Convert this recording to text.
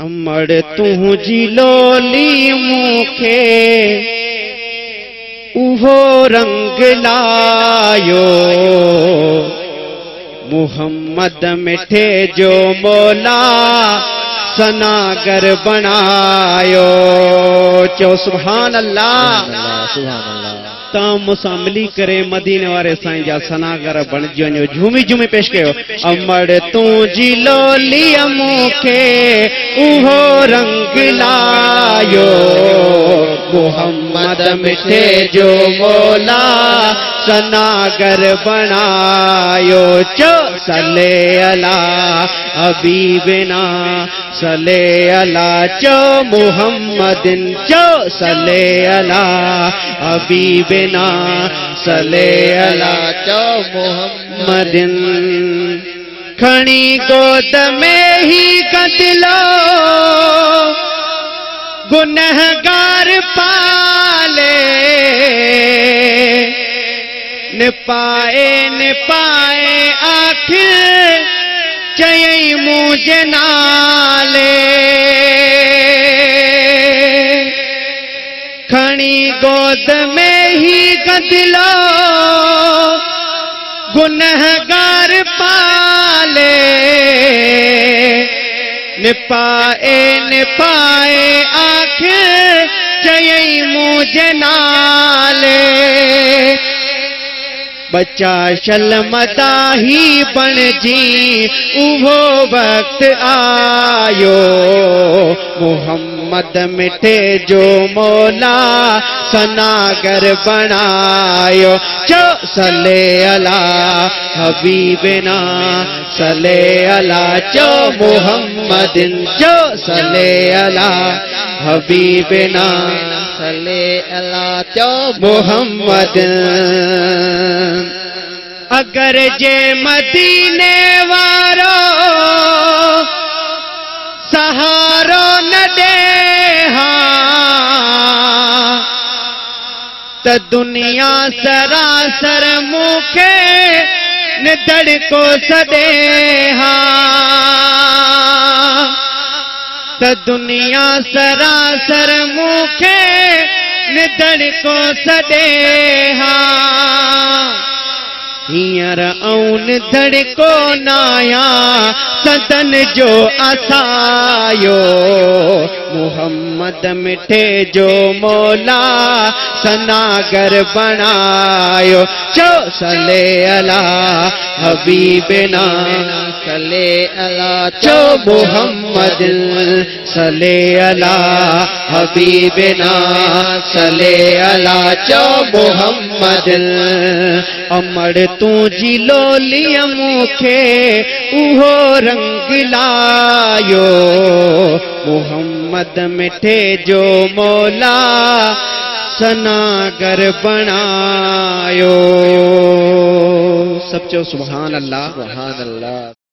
अमड़ तुझी लोली मूंखे उहो रंग लायो, मुहम्मद मिठे जो मौला सनागर बनायो। चो सुभान अल्लाह। ता मूंसां मिली करे मदीने वारे साईं जा सनागर बणिजी वञो। झूमी झूमी पेश कयो। अमड़ तुझी लोली मूंखे उहो रंग लायो, मुहम्मद मिठे जो मौला सनागर बनायो। चो सले अला हबीबना सले अला, चो मुहम्मदिन, चो सले अला हबीबना सले अला, चो मुहम्मदिन। खणी गोद में ही कतलो गुनहगार पाले, निपाए आखिर चयई मुझे नाले। खणी गोद में ही गदलो गुनहगार पाले, निपाए आखिर चयई मुझे नाले। बच्चा शलमदा ही बणजी उहो वक्त आयो, मुहम्मद मिठे जो मौला सनागर बनायो। चो सले अला हबीबना सले अला, चो मुहम्मदिन, चो सले अला हबीबना सले अला, चो मुहम्मदिन। अगर जे मदीने वारो सहारो न दे त दुनिया सरासर मूंखे निदड़ को सदे त दुनिया सरासर मूंखे निदड़ को सदे हींअर औन धड़को नाया सदन जो असायो, मुहम्मद मिठे जो मौला सनागर बनायो। चो सले अला हबीबना सले अला, चो मुहम्मद सले अला हबीबना सले अला, चो मुहम्मद। अमड़ तुझी लोली मूंखे उहो रंग लायो, मुहम्मद मिठे जो मौला सनागर बनायो। सब चो सुभान अल्लाह, सुभान अल्लाह।